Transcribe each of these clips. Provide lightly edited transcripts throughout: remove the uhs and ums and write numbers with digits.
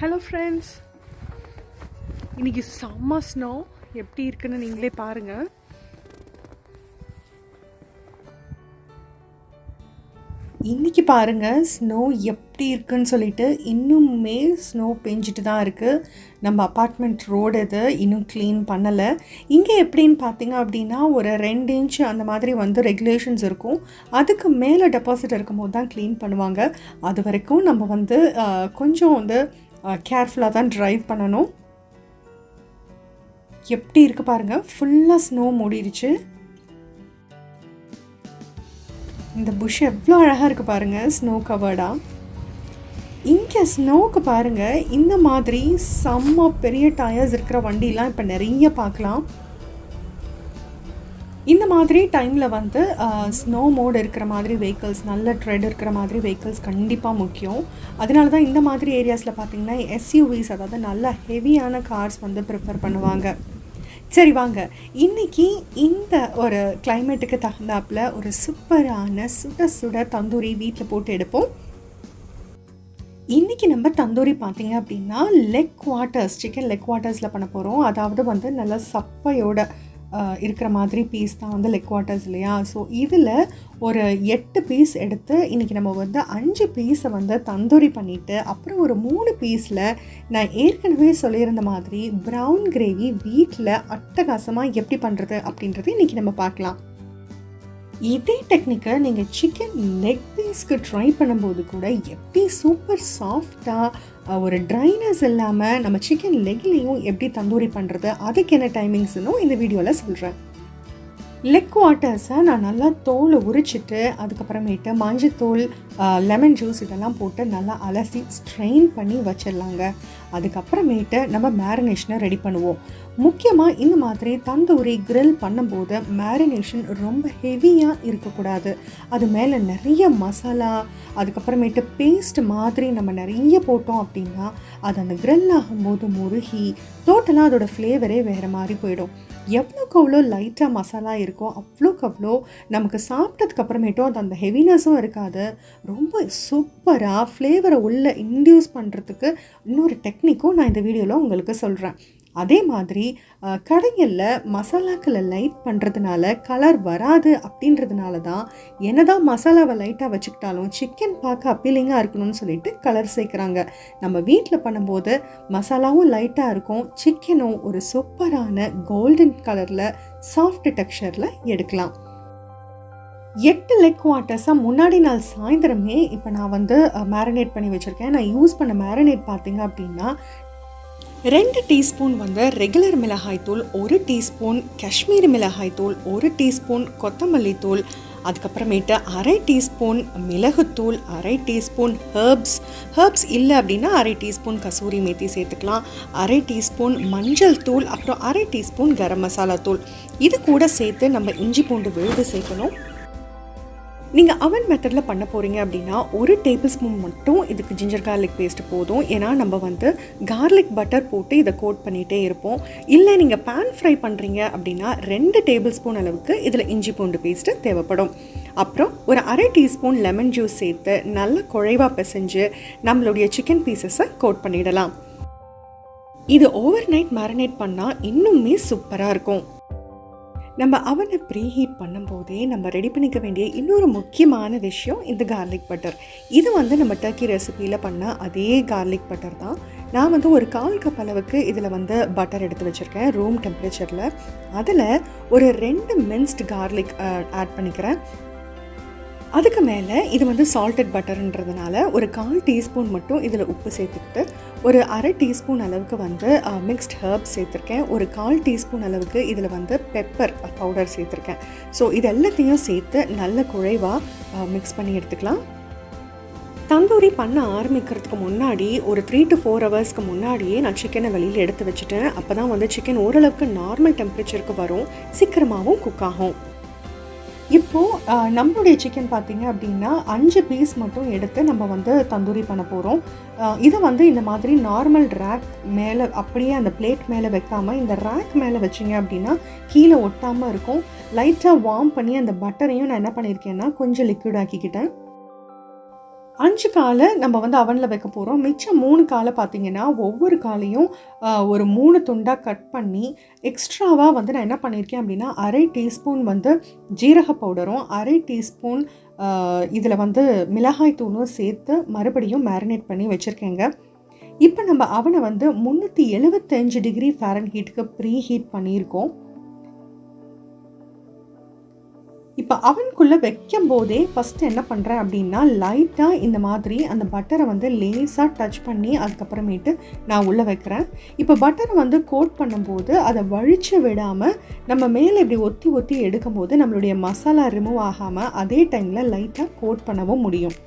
Hello friends, இன்றைக்கி செம்ம snow எப்படி இருக்குன்னு நீங்களே பாருங்கள். இன்றைக்கி பாருங்கள் ஸ்னோ எப்படி இருக்குன்னு சொல்லிட்டு இன்னுமே ஸ்னோ பெஞ்சிட்டு தான் இருக்குது. நம்ம அப்பார்ட்மெண்ட் ரோடு இது இன்னும் க்ளீன் பண்ணலை. இங்கே எப்படின்னு பார்த்தீங்க அப்படின்னா ஒரு 2 இன்ச் அந்த மாதிரி வந்து ரெகுலேஷன்ஸ் இருக்கும். அதுக்கு மேலே டெபாசிட் இருக்கும்போது தான் க்ளீன் பண்ணுவாங்க. அது வரைக்கும் நம்ம வந்து கொஞ்சம் வந்து கேர்ஃபுல்லாக தான் ட்ரைவ் பண்ணணும். எப்படி இருக்குது பாருங்கள், ஃபுல்லாக ஸ்னோ மூடிடுச்சு. இந்த புஷ் எவ்வளோ அழகாக இருக்குது பாருங்கள், ஸ்னோ கவர்டாக. இங்கே ஸ்னோவுக்கு பாருங்கள், இந்த மாதிரி செம்ம பெரிய டயர்ஸ் இருக்கிற வண்டிலாம் இப்போ நிறைய பார்க்கலாம். இந்த மாதிரி டைமில் வந்து ஸ்னோ மோட் இருக்கிற மாதிரி வெஹிக்கிள்ஸ், நல்ல ட்ரெட் இருக்கிற மாதிரி வெஹிக்கிள்ஸ் கண்டிப்பாக முக்கியம். அதனால தான் இந்த மாதிரி ஏரியாஸில் பார்த்திங்கன்னா எஸ்யூவிஸ், அதாவது நல்ல ஹெவியான கார்ஸ் வந்து ப்ரிஃபர் பண்ணுவாங்க. சரி வாங்க, இன்றைக்கி இந்த ஒரு கிளைமேட்டுக்கு தகுந்தாப்பில் ஒரு சூப்பரான சுட சுட தந்தூரி வீட்டில் போட்டு எடுப்போம். இன்றைக்கி நம்ம தந்தூரி பார்த்திங்க அப்படின்னா லெக் குவார்ட்டர்ஸ், சிக்கன் லெக் குவார்ட்டர்ஸில் பண்ண போகிறோம். அதாவது வந்து நல்லா சப்பையோட இருக்கிற மாதிரி பீஸ் தான் வந்து லெக் குவார்ட்டர்ஸ் இல்லையா. ஸோ இதில் ஒரு 8 பீஸ் எடுத்து இன்றைக்கி நம்ம வந்து 5 பீஸை வந்து தந்தூரி பண்ணிவிட்டு, அப்புறம் ஒரு 3 பீஸில் நான் ஏற்கனவே சொல்லியிருந்த மாதிரி ப்ரௌன் கிரேவி வீட்டில் அட்டகாசமாக எப்படி பண்ணுறது அப்படின்றது இன்றைக்கி நம்ம பார்க்கலாம். இதே டெக்னிக்கை நீங்கள் சிக்கன் லெக் பீஸ்க்கு ட்ரை பண்ணும்போது கூட எப்படி சூப்பர் சாஃப்டாக ஒரு ட்ரைனஸ் இல்லாமல் நம்ம சிக்கன் லெக்லேயும் எப்படி தந்தூரி பண்ணுறது, அதுக்கு என்ன டைமிங்ஸ்னும் இந்த வீடியோவில் சொல்கிறேன். லெக் குவார்ட்டர்ஸை நான் நல்லா தோலை உரிச்சிட்டு அதுக்கப்புறமேட்டு மஞ்சத்தூள், லெமன் ஜூஸ் இதெல்லாம் போட்டு நல்லா அலசி ஸ்ட்ரெயின் பண்ணி வச்சிடலாங்க. அதுக்கப்புறமேட்டு நம்ம மேரினேஷனை ரெடி பண்ணுவோம். முக்கியமாக இந்த மாதிரி தந்தூரி கிரில் பண்ணும்போது மேரினேஷன் ரொம்ப ஹெவியாக இருக்கக்கூடாது. அது மேலே நிறைய மசாலா, அதுக்கப்புறமேட்டு பேஸ்ட் மாதிரி நம்ம நிறைய போட்டோம் அப்படின்னா அது அந்த கிரில் ஆகும்போது முருகி டோட்டலாக அதோட ஃப்ளேவரே வேறு மாதிரி போயிடும். எவ்வளோக்கு அவ்வளோ லைட்டாக மசாலா இருக்கோ அவ்வளோக்கு அவ்வளோ நமக்கு சாப்பிட்டதுக்கு அப்புறமேட்டும் அது அந்த ஹெவினஸும் இருக்காது. ரொம்ப சூப்பராக ஃப்ளேவரை உள்ளே இன்டியூஸ் பண்ணுறதுக்கு இன்னொரு டெக்னிக்கும் நான் இந்த வீடியோவில் உங்களுக்கு சொல்கிறேன். அதே மாதிரி கடைகளில் மசாலாக்களை லைட் பண்ணுறதுனால கலர் வராது அப்படின்றதுனால தான் என்னதான் மசாலாவை லைட்டாக வச்சுக்கிட்டாலும் சிக்கன் பார்க்க அப்பீலிங்காக இருக்கணும்னு சொல்லிட்டு கலர் சேர்க்குறாங்க. நம்ம வீட்டில் பண்ணும்போது மசாலாவும் லைட்டாக இருக்கும், சிக்கனும் ஒரு சூப்பரான கோல்டன் கலரில் சாஃப்ட் டெக்ஸ்சரில் எடுக்கலாம். 8 லெக் குவார்ட்டர்ஸாக முன்னாடி நாள் சாயந்தரமே இப்போ நான் வந்து மேரினேட் பண்ணி வச்சுருக்கேன். நான் யூஸ் பண்ண மேரினேட் பார்த்திங்க அப்படின்னா 2 டீஸ்பூன் வந்து ரெகுலர் மிளகாய்த்தூள், 1 டீஸ்பூன் காஷ்மீரி மிளகாய்த்தூள், 1 டீஸ்பூன் கொத்தமல்லி தூள், அதுக்கப்புறமேட்டு 1/2 டீஸ்பூன் மிளகுத்தூள், 1/2 டீஸ்பூன் ஹர்ப்ஸ் இல்லை அப்படின்னா 1/2 டீஸ்பூன் கசூரி மேத்தி சேர்த்துக்கலாம், 1/2 டீஸ்பூன் மஞ்சள் தூள், அப்புறம் 1/2 டீஸ்பூன் கரம் மசாலா தூள். இது கூட சேர்த்து நம்ம இஞ்சி பூண்டு விழுது சேர்க்கணும். நீங்கள் அவன் மெத்தடில் பண்ண போகிறீங்க அப்படின்னா 1 டேபிள் ஸ்பூன் மட்டும் இதுக்கு ஜிஞ்சர் கார்லிக் பேஸ்ட்டு போதும். ஏன்னா நம்ம வந்து கார்லிக் பட்டர் போட்டு இதை கோட் பண்ணிகிட்டே இருப்போம். இல்லை நீங்கள் பேன் ஃப்ரை பண்ணுறீங்க அப்படின்னா 2 டேபிள் ஸ்பூன் அளவுக்கு இதில் இஞ்சி பூண்டு பேஸ்ட்டு தேவைப்படும். அப்புறம் ஒரு 1/2 டீஸ்பூன் லெமன் ஜூஸ் சேர்த்து நல்லா குழைவாக பிசைஞ்சு நம்மளுடைய சிக்கன் பீசஸை கோட் பண்ணிடலாம். இது ஓவர் நைட் மேரினேட் பண்ணால் இன்னுமே சூப்பராக இருக்கும். நம்ம அவனை ப்ரீஹீட் பண்ணும்போதே நம்ம ரெடி பண்ணிக்க வேண்டிய இன்னொரு முக்கியமான விஷயம் இந்த கார்லிக் பட்டர். இது வந்து நம்ம டர்க்கி ரெசிபியில் பண்ண அதே கார்லிக் பட்டர் தான். நான் வந்து ஒரு 1/4 கப் அளவுக்கு இதில் வந்து பட்டர் எடுத்து வச்சுருக்கேன் ரூம் டெம்பரேச்சரில். அதில் ஒரு 2 மின்ஸ்ட் கார்லிக் ஆட் பண்ணிக்கிறேன். அதுக்கு மேலே இது வந்து சால்டட் பட்டர்ன்றதுனால ஒரு 1/4 டீஸ்பூன் மட்டும் இதில் உப்பு சேர்த்துக்கிட்டு ஒரு 1/2 டீஸ்பூன் அளவுக்கு வந்து மிக்ஸ்ட் ஹர்ப்ஸ் சேர்த்துருக்கேன். ஒரு 1/4 டீஸ்பூன் அளவுக்கு இதில் வந்து பெப்பர் பவுடர் சேர்த்துருக்கேன். ஸோ இது எல்லாத்தையும் சேர்த்து நல்ல குழைவாக மிக்ஸ் பண்ணி எடுத்துக்கலாம். தந்தூரி பண்ண ஆரம்பிக்கிறதுக்கு முன்னாடி ஒரு 3 to 4 ஹவர்ஸ்க்கு முன்னாடியே நான் சிக்கனை வெளியில் எடுத்து வச்சுட்டேன். அப்போ தான் வந்து சிக்கன் ஓரளவுக்கு நார்மல் டெம்பரேச்சருக்கு வரும், சீக்கிரமாகவும் குக் ஆகும். இப்போது நம்மளுடைய சிக்கன் பார்த்திங்க அப்படின்னா 5 பீஸ் மட்டும் எடுத்து நம்ம வந்து தந்தூரி பண்ண போகிறோம். இதை வந்து இந்த மாதிரி நார்மல் ரேக் மேலே அப்படியே அந்த பிளேட் மேலே வைக்காமல் இந்த ரேக் மேலே வச்சிங்க அப்படின்னா கீழே ஒட்டாமல் இருக்கும். லைட்டாக வார்ம் பண்ணி அந்த பட்டரையும் நான் என்ன பண்ணியிருக்கேன்னா கொஞ்சம் லிக்விட் ஆக்கிக்கிட்டேன். 5 காலை நம்ம வந்து அவனில் வைக்க போகிறோம். மிச்சம் 3 காலை பார்த்திங்கன்னா ஒவ்வொரு காலையும் ஒரு 3 துண்டாக கட் பண்ணி எக்ஸ்ட்ராவாக வந்து நான் என்ன பண்ணியிருக்கேன் அப்படின்னா 1/2 டீஸ்பூன் வந்து ஜீரக பவுடரும் 1/2 டீஸ்பூன் இதில் வந்து மிளகாய் தூளும் சேர்த்து மறுபடியும் மேரினேட் பண்ணி வச்சுருக்கேங்க. இப்போ நம்ம அவனை வந்து 375 டிகிரி ஃபாரன்ஹீட்டுக்கு ப்ரீ ஹீட் பண்ணியிருக்கோம். இப்போ அவனுக்குள்ளே வைக்கும் போதே ஃபஸ்ட்டு என்ன பண்ணுறேன் அப்படின்னா லைட்டாக இந்த மாதிரி அந்த பட்டரை வந்து லேஸாக டச் பண்ணி அதுக்கப்புறமேட்டு நான் உள்ளே வைக்கிறேன். இப்போ பட்டரை வந்து கோட் பண்ணும்போது அதை வழித்து விடாமல் நம்ம மேலே இப்படி ஒத்தி ஒத்தி எடுக்கும் போது நம்மளுடைய மசாலா ரிமூவ் ஆகாமல் அதே டைமில் லைட்டாக கோட் பண்ணவும் முடியும்.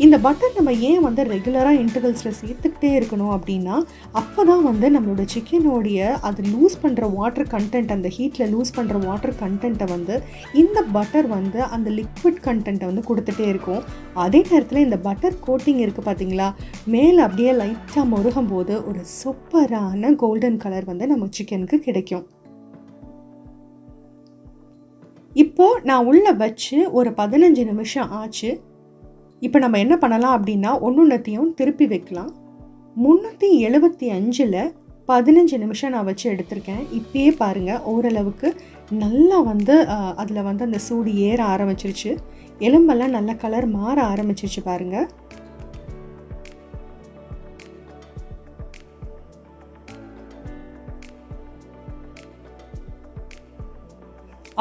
இந்த பட்டர் நம்ம ஏன் வந்து ரெகுலராக இன்டர்வல்ஸில் சேர்த்துக்கிட்டே இருக்கணும் அப்படின்னா அப்போ தான் வந்து நம்மளோட சிக்கனோடைய அது லூஸ் பண்ணுற வாட்டர் கண்டென்ட், அந்த ஹீட்டில் லூஸ் பண்ணுற வாட்டர் கண்டென்ட்டை வந்து இந்த பட்டர் வந்து அந்த லிக்விட் கண்டென்ட்டை வந்து கொடுத்துட்டே இருக்கும். அதே நேரத்தில் இந்த பட்டர் கோட்டிங் இருக்குது பார்த்தீங்களா, மேலே அப்படியே லைட்டாக முருகும் போது ஒரு சூப்பரான கோல்டன் கலர் வந்து நம்ம சிக்கனுக்கு கிடைக்கும். இப்போது நான் உள்ளே வச்சு ஒரு 15 நிமிஷம் ஆச்சு. இப்போ நம்ம என்ன பண்ணலாம் அப்படின்னா ஒன்னொன்றையும் திருப்பி வைக்கலாம். 375ல் 15 நிமிஷம் நான் வச்சு எடுத்திருக்கேன். இப்பயே பாருங்கள் ஓரளவுக்கு நல்லா வந்து அதில் வந்து அந்த சூடு ஏற ஆரம்பிச்சிருச்சு. எலும்பெல்லாம் நல்ல கலர் மாற ஆரம்பிச்சிருச்சு பாருங்கள்.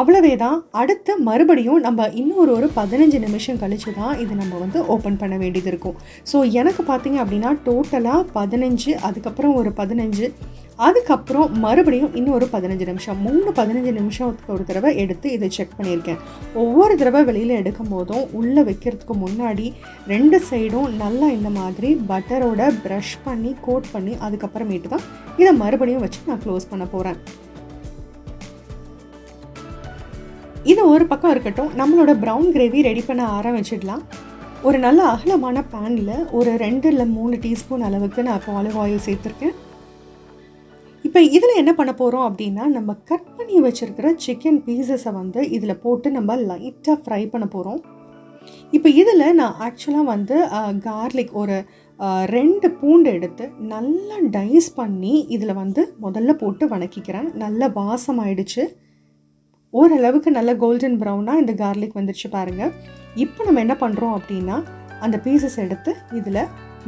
அவ்வளவே தான். அடுத்து மறுபடியும் நம்ம இன்னொரு 15 நிமிஷம் கழித்து தான் இது நம்ம வந்து ஓப்பன் பண்ண வேண்டியது இருக்கும். ஸோ எனக்கு பார்த்திங்க அப்படின்னா டோட்டலாக 15, அதுக்கப்புறம் ஒரு 15, அதுக்கப்புறம் மறுபடியும் இன்னொரு 15 நிமிஷம், 15 நிமிஷத்துக்கு ஒரு தடவை எடுத்து இதை செக் பண்ணியிருக்கேன். ஒவ்வொரு தடவை வெளியில் எடுக்கும் போதும் உள்ளே வைக்கிறதுக்கு முன்னாடி 2 சைடும் நல்லா இந்த மாதிரி பட்டரோட ப்ரஷ் பண்ணி கோட் பண்ணி அதுக்கப்புறமேட்டு தான் இதை மறுபடியும் வச்சு நான் க்ளோஸ் பண்ண போகிறேன். இது ஒரு பக்கம் இருக்கட்டும். நம்மளோட ப்ரௌன் கிரேவி ரெடி பண்ண ஆரம்பிச்சிடலாம். ஒரு நல்ல அகலமான பேனில் ஒரு 2 இல்லை 3 டீஸ்பூன் அளவுக்கு நான் இப்போ ஆலிவ் ஆயில் சேர்த்துருக்கேன். இப்போ இதில் என்ன பண்ண போகிறோம் அப்படின்னா நம்ம கட் பண்ணி வச்சுருக்கிற சிக்கன் பீசஸை வந்து இதில் போட்டு நம்ம லைட்டாக ஃப்ரை பண்ண போகிறோம். இப்போ இதில் நான் ஆக்சுவலாக வந்து கார்லிக் ஒரு 2 பூண்டு எடுத்து நல்லா டைஸ் பண்ணி இதில் வந்து முதல்ல போட்டு வணக்கிக்கிறேன். நல்ல வாசம் ஆயிடுச்சு. ஓரளவுக்கு நல்ல கோல்டன் ப்ரௌனாக இந்த கார்லிக் வந்துடுச்சு பாருங்கள். இப்போ நம்ம என்ன பண்ணுறோம் அப்படின்னா அந்த பீசஸ் எடுத்து இதில்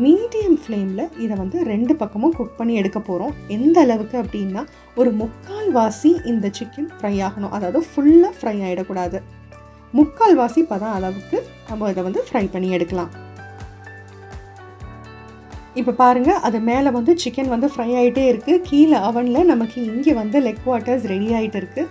மீடியம் ஃப்ளேமில் இதை வந்து 2 பக்கமும் குக் பண்ணி எடுக்க போகிறோம். எந்த அளவுக்கு அப்படின்னா ஒரு 3/4 வாசி இந்த சிக்கன் ஃப்ரை ஆகணும். அதாவது ஃபுல்லாக ஃப்ரை ஆகிடக்கூடாது. 3/4 வாசி பதம் அளவுக்கு நம்ம இதை வந்து ஃப்ரை பண்ணி எடுக்கலாம். இப்போ பாருங்கள் அது மேலே வந்து சிக்கன் வந்து ஃப்ரை ஆகிட்டே இருக்குது. கீழே அவனில் நமக்கு இங்கே வந்து லெக் குவார்ட்டர்ஸ் ரெடி ஆகிட்டு இருக்குது.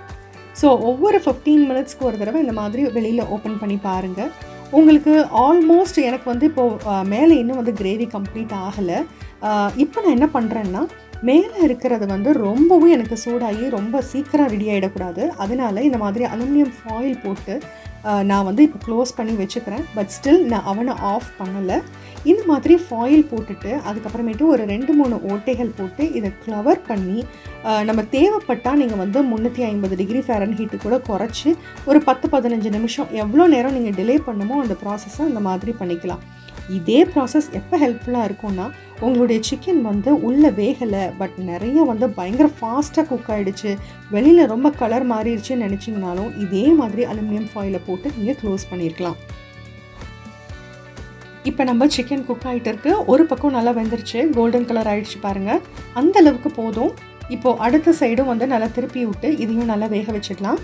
ஸோ ஒவ்வொரு 15 மினிட்ஸ்க்கு ஒரு தடவை இந்த மாதிரி வெளியில் ஓப்பன் பண்ணி பாருங்கள். உங்களுக்கு ஆல்மோஸ்ட் எனக்கு வந்து இப்போது மேலே இன்னும் வந்து கிரேவி கம்ப்ளீட் ஆகலை. இப்போ நான் என்ன பண்ணுறேன்னா மேலே இருக்கிறது வந்து ரொம்பவும் எனக்கு சூடாகி ரொம்ப சீக்கிரம் ரெடி ஆகிடக்கூடாது. அதனால இந்த மாதிரி அலுமினியம் ஃபாயில் போட்டு நான் வந்து இப்போ க்ளோஸ் பண்ணி வச்சுக்கிறேன். பட் ஸ்டில் நான் அவனை ஆஃப் பண்ணலை. இந்த மாதிரி ஃபாயில் போட்டுட்டு அதுக்கப்புறமேட்டு ஒரு 2-3 ஓட்டைகள் போட்டு இதை கவர் பண்ணி நம்ம தேவைப்பட்டால் நீங்கள் வந்து 350 டிகிரி ஃபாரன்ஹீட்டு கூட குறைச்சி ஒரு 10-15 நிமிஷம் எவ்வளோ நேரம் நீங்கள் டிலே பண்ணுமோ அந்த ப்ராசஸை அந்த மாதிரி பண்ணிக்கலாம். இதே ப்ராசஸ் எப்போ ஹெல்ப்ஃபுல்லாக இருக்கும்னா உங்களுடைய சிக்கன் வந்து உள்ளே வேகலை பட் நிறைய வந்து பயங்கர ஃபாஸ்ட்டாக குக் ஆகிடுச்சு, வெளியில் ரொம்ப கலர் மாறிடுச்சுன்னு நினச்சிங்கனாலும் இதே மாதிரி அலுமினியம் ஃபாயிலை போட்டு நீங்கள் க்ளோஸ் பண்ணியிருக்கலாம். இப்போ நம்ம சிக்கன் குக் ஆகிட்டு இருக்கு. ஒரு பக்கம் நல்லா வெந்துருச்சு, கோல்டன் கலர் ஆகிடுச்சு பாருங்கள். அந்த அளவுக்கு போதும். இப்போது அடுத்த சைடும் வந்து நல்லா திருப்பி விட்டு இதையும் நல்லா வேக வச்சிடலாம்.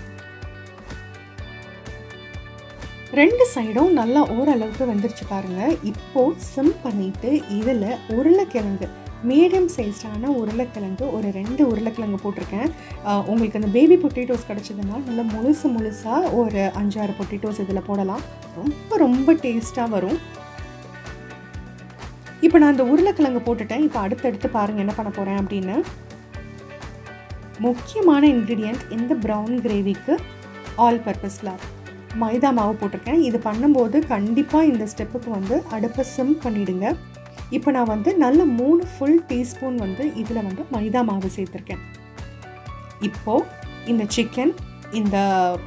2 சைடும் நல்லா ஓரளவுக்கு வெந்துருச்சு பாருங்கள். இப்போது சிம் பண்ணிவிட்டு இதில் உருளைக்கிழங்கு, மீடியம் சைஸ்டான உருளைக்கிழங்கு ஒரு 2 உருளைக்கிழங்கு போட்டிருக்கேன். உங்களுக்கு அந்த பேபி பொட்டேட்டோஸ் கிடச்சதுன்னா நல்லா முழுசாக ஒரு 5-6 பொட்டேட்டோஸ் இதில் போடலாம். ரொம்ப டேஸ்ட்டாக வரும். இப்போ நான் இந்த உருளைக்கிழங்கு போட்டுட்டேன். இப்போ அடுத்தடுத்து பாருங்கள் என்ன பண்ண போகிறேன் அப்படின்னு. முக்கியமான இன்க்ரீடியண்ட் இந்த ப்ரௌன் கிரேவிக்கு ஆல் பர்பஸ் ஃப்ளார், மைதா மாவு போட்டிருக்கேன். இது பண்ணும்போது கண்டிப்பாக இந்த ஸ்டெப்புக்கு வந்து அடுப்பை சிம் பண்ணிவிடுங்க. இப்போ நான் வந்து நல்ல 3 ஃபுல் டீஸ்பூன் வந்து இதில் வந்து மைதா மாவு சேர்த்துருக்கேன். இப்போது இந்த சிக்கன், இந்த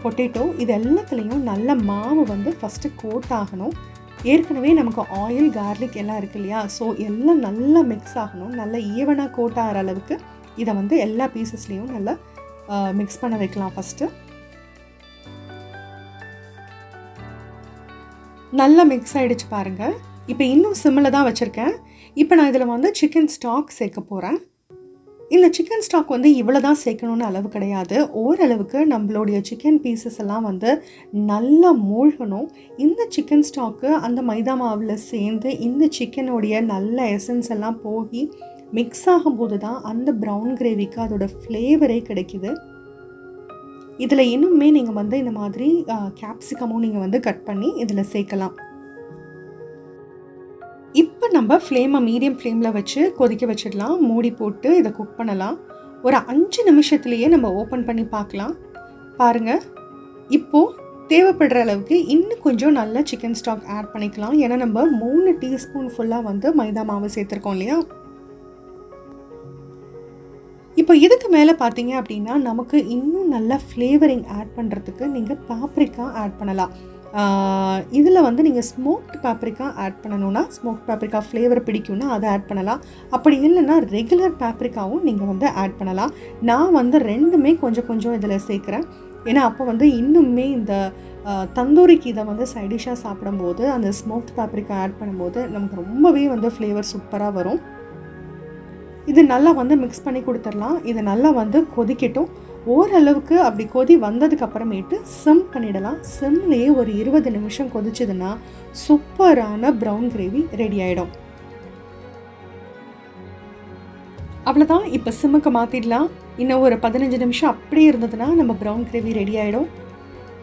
பொட்டேட்டோ இது எல்லாத்துலேயும் நல்ல மாவு வந்து ஃபஸ்ட்டு கோட் ஆகணும். ஏற்கனவே நமக்கு ஆயில், கார்லிக் எல்லாம் இருக்கு இல்லையா? ஸோ எல்லாம் நல்லா மிக்ஸ் ஆகணும். நல்லா ஈவனாக கோட் ஆகிற அளவுக்கு இதை வந்து எல்லா பீசஸ்லேயும் நல்லா மிக்ஸ் பண்ண வைக்கலாம் ஃபஸ்ட்டு. நல்லா மிக்ஸ் ஆகிடுச்சு பாருங்கள். இப்போ இன்னும் சிம்மில் தான் வச்சுருக்கேன். இப்போ நான் இதில் வந்து சிக்கன் ஸ்டாக் சேர்க்க போகிறேன். இந்த சிக்கன் ஸ்டாக் வந்து இவ்வளோ தான் சேர்க்கணுன்னு அளவு கிடையாது. ஓரளவுக்கு நம்மளுடைய சிக்கன் பீசஸ் எல்லாம் வந்து நல்லா மூழ்கணும். இந்த சிக்கன் ஸ்டாக்கு அந்த மைதா மாவில் சேர்ந்து இந்த சிக்கனுடைய நல்ல எசன்ஸ் எல்லாம் போய் மிக்ஸ் ஆகும்போது தான் அந்த ப்ரௌன் கிரேவிக்கு அதோட ஃப்ளேவரே கிடைக்குது. இதில் இன்னுமே நீங்கள் வந்து இந்த மாதிரி கேப்சிகமும் நீங்கள் வந்து கட் பண்ணி இதில் சேர்க்கலாம். இப்போ நம்ம ஃப்ளேமை மீடியம் ஃப்ளேமில் வச்சு கொதிக்க வச்சிடலாம். மூடி போட்டு இதை குக் பண்ணலாம். ஒரு 5 நிமிஷத்துலேயே நம்ம ஓப்பன் பண்ணி பார்க்கலாம். பாருங்கள், இப்போது தேவைப்படுற அளவுக்கு இன்னும் கொஞ்சம் நல்ல சிக்கன் ஸ்டாக் ஆட் பண்ணிக்கலாம். ஏன்னா நம்ம 3 டீஸ்பூன் ஃபுல்லாக வந்து மைதா மாவு சேர்த்துருக்கோம் இல்லையா? இப்போ இதுக்கு மேலே பார்த்தீங்க அப்படின்னா நமக்கு இன்னும் நல்ல ஃப்ளேவரிங் ஆட் பண்ணுறதுக்கு நீங்கள் பாப்ரிக்கா ஆட் பண்ணலாம். இதில் வந்து நீங்கள் ஸ்மோக்டு பாப்ரிக்கா ஆட் பண்ணணுன்னா, ஸ்மோக்ட் பாப்ரிக்கா ஃப்ளேவர் பிடிக்கும்னா அதை ஆட் பண்ணலாம். அப்படி இல்லைன்னா ரெகுலர் பாப்ரிக்காவும் நீங்கள் வந்து ஆட் பண்ணலாம். நான் வந்து ரெண்டுமே கொஞ்சம் கொஞ்சம் இதில் சேர்க்குறேன். ஏன்னா அப்போ வந்து இன்னுமே இந்த தந்தூரிக்கு இதை வந்து சைடிஷாக சாப்பிடும்போது அந்த ஸ்மோக்ட் பாப்ரிக்கா ஆட் பண்ணும்போது நமக்கு ரொம்பவே வந்து ஃப்ளேவர் சூப்பராக வரும். இது நல்லா வந்து மிக்ஸ் பண்ணி கொடுத்துடலாம். இது நல்லா வந்து கொதிக்கட்டும். ஓரளவுக்கு அப்படி கொதி வந்ததுக்கு அப்புறமேட்டு சிம் பண்ணிடலாம். சிம்லேயே ஒரு 20 நிமிஷம் கொதிச்சதுன்னா சூப்பரான ப்ரௌன் கிரேவி ரெடி ஆகிடும். அவ்வளோதான். இப்போ சிம்முக்கு மாற்றிடலாம். இன்னும் ஒரு 15 நிமிஷம் அப்படியே இருந்ததுன்னா நம்ம ப்ரௌன் கிரேவி ரெடி ஆகிடும்.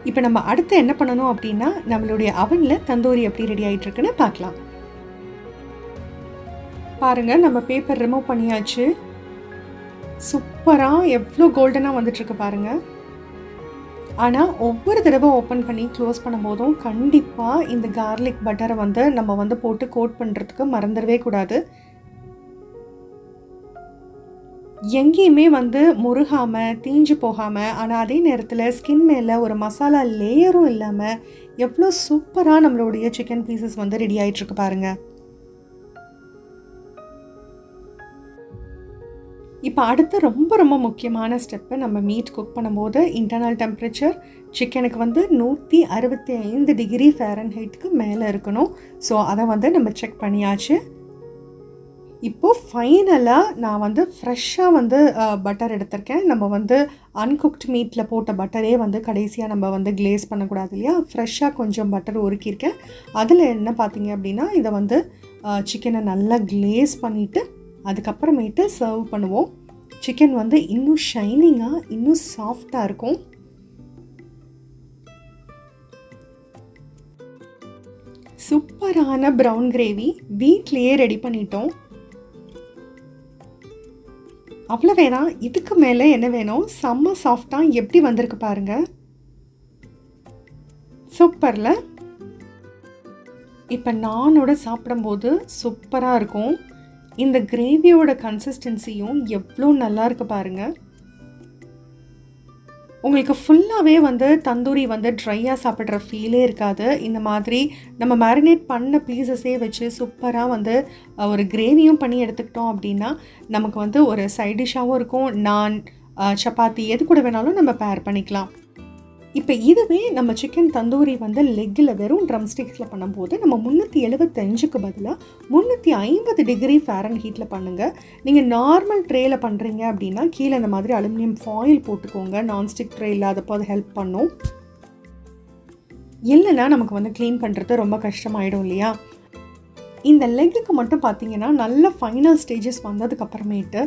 இப்போ நம்ம அடுத்து என்ன பண்ணணும் அப்படின்னா, நம்மளுடைய அவனில் தந்தூரி எப்படி ரெடி ஆகிட்டுருக்குன்னு பார்க்கலாம். பாருங்கள், நம்ம பேப்பர் ரிமூவ் பண்ணியாச்சு. சூப்பராக எவ்வளோ கோல்டனாக வந்துட்டுருக்கு பாருங்கள். ஆனால் ஒவ்வொரு தடவை ஓப்பன் பண்ணி க்ளோஸ் பண்ணும்போதும் கண்டிப்பாக இந்த கார்லிக் பட்டரை வந்து நம்ம வந்து போட்டு கோட் பண்ணுறதுக்கு மறந்துடவே கூடாது. எங்கேயுமே வந்து முருகாமல் தீஞ்சு போகாமல், ஆனால் அதே நேரத்தில் ஸ்கின் மேலே ஒரு மசாலா லேயரும் இல்லாமல் எவ்வளோ சூப்பராக நம்மளுடைய சிக்கன் பீசஸ் வந்து ரெடி ஆகிட்டுருக்கு பாருங்கள். இப்போ அடுத்து ரொம்ப ரொம்ப முக்கியமான ஸ்டெப்பு, நம்ம மீட் குக் பண்ணும்போது இன்டர்னல் டெம்பரேச்சர் சிக்கனுக்கு வந்து 165 டிகிரி ஃபாரன்ஹீட்டுக்கு மேலே இருக்கணும். ஸோ அதை வந்து நம்ம செக் பண்ணியாச்சு. இப்போது ஃபைனலாக நான் வந்து ஃப்ரெஷ்ஷாக வந்து பட்டர் எடுத்திருக்கேன். நம்ம வந்து அன்குக்ட் மீட்டில் போட்ட பட்டரே வந்து கடைசியாக நம்ம வந்து கிளேஸ் பண்ணக்கூடாது இல்லையா? ஃப்ரெஷ்ஷாக கொஞ்சம் பட்டர் உருக்கியிருக்கேன். அதில் என்ன பார்த்தீங்க அப்படின்னா, இதை வந்து சிக்கனை நல்லா கிளேஸ் பண்ணிவிட்டு அதுக்கப்புறமேட்டு சர்வ் பண்ணுவோம். சிக்கன் வந்து இன்னும் ஷைனிங்காக இன்னும் சாஃப்டாக இருக்கும். சூப்பரான ப்ரௌன் கிரேவி வீட்லேயே ரெடி பண்ணிட்டோம். அவ்வளவே தான். இதுக்கு மேலே என்ன வேணும்? செம்ம சாஃப்டாக எப்படி வந்திருக்கு பாருங்கள். சூப்பரில். இப்போ நானோட சாப்பிடும்போது சூப்பராக இருக்கும். இந்த கிரேவியோட கன்சிஸ்டன்சியும் எவ்வளோ நல்லா இருக்குது பாருங்கள். உங்களுக்கு ஃபுல்லாகவே வந்து தந்தூரி வந்து ட்ரையாக சாப்பிட்ற ஃபீலே இருக்காது. இந்த மாதிரி நம்ம மேரினேட் பண்ண பீசஸே வச்சு சூப்பராக வந்து ஒரு கிரேவியும் பண்ணி எடுத்துக்கிட்டோம் அப்படின்னா நமக்கு வந்து ஒரு சைட் டிஷ்ஷாகவும் இருக்கும். நான் சப்பாத்தி எது கூட வேணாலும் நம்ம பேர் பண்ணிக்கலாம். இப்போ இதுவே நம்ம சிக்கன் தந்தூரி வந்து லெக்கில் வெறும் ட்ரம் ஸ்டிக்ஸில் பண்ணும்போது நம்ம 375க்கு பதிலாக 350 டிகிரி ஃபாரன்ஹீட்டில் பண்ணுங்கள். நீங்கள் நார்மல் ட்ரேயில் பண்ணுறீங்க அப்படின்னா கீழே இந்த மாதிரி அலுமினியம் ஃபாயில் போட்டுக்கோங்க. நான்ஸ்டிக் ட்ரே இல்லாதப்போ அது ஹெல்ப் பண்ணும். இல்லைன்னா நமக்கு வந்து க்ளீன் பண்ணுறது ரொம்ப கஷ்டமாயிடும் இல்லையா? இந்த லெக்குக்கு மட்டும் பார்த்தீங்கன்னா நல்ல ஃபைனல் ஸ்டேஜஸ் வந்ததுக்கப்புறமேட்டு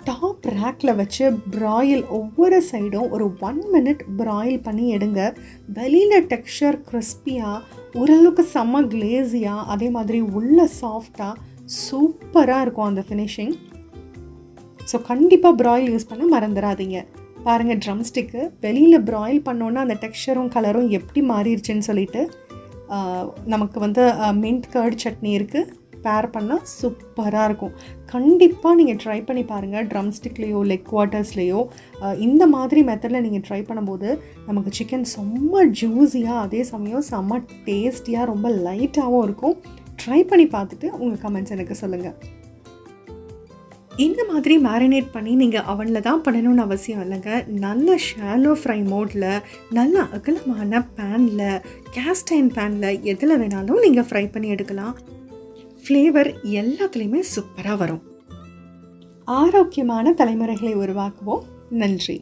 டாப் ரேக்கில் வச்சு ப்ராயில் ஒவ்வொரு சைடும் ஒரு 1 மினிட் ப்ராயில் பண்ணி எடுங்க. வெளியில் டெக்ஸ்சர் கிறிஸ்பியாக, ஓரளவுக்கு செம்ம கிளேஸியாக, அதே மாதிரி உள்ள சாஃப்டாக சூப்பராக இருக்கும் அந்த ஃபினிஷிங். ஸோ கண்டிப்பாக ப்ராயில் யூஸ் பண்ண மறந்துடாதீங்க. பாருங்கள், ட்ரம் ஸ்டிக்கு வெளியில் ப்ராயில் பண்ணோன்னா அந்த டெக்ஸ்சரும் கலரும் எப்படி மாறிடுச்சுன்னு சொல்லிட்டு நமக்கு வந்து மின்ட் கர்ட் சட்னி இருக்குது. பேர் பண்ணால் சூப்பராக இருக்கும். கண்டிப்பாக நீங்கள் ட்ரை பண்ணி பாருங்கள். ட்ரம் ஸ்டிக்லேயோ லெக் குவார்ட்டர்ஸ்லேயோ இந்த மாதிரி மெத்தடில் நீங்கள் ட்ரை பண்ணும்போது நமக்கு சிக்கன் செம்ம ஜூஸியாக, அதே சமயம் செம்ம டேஸ்டியாக, ரொம்ப லைட்டாகவும் இருக்கும். ட்ரை பண்ணி பார்த்துட்டு உங்கள் கமெண்ட்ஸ் எனக்கு சொல்லுங்கள். இந்த மாதிரி மேரினேட் பண்ணி நீங்கள் அவனில் தான் பண்ணணும்னு அவசியம் இல்லைங்க. நல்ல ஷாலோ ஃப்ரை மோடில், நல்ல அகலமான பேனில், கேஸ்ட் அயர்ன் பேனில் எதில் வேணாலும் நீங்கள் ஃப்ரை பண்ணி எடுக்கலாம். ஃப்ளேவர் எல்லாத்துலேயுமே சூப்பராக வரும். ஆரோக்கியமான தலைமுறைகளை உருவாக்குவோம். நன்றி.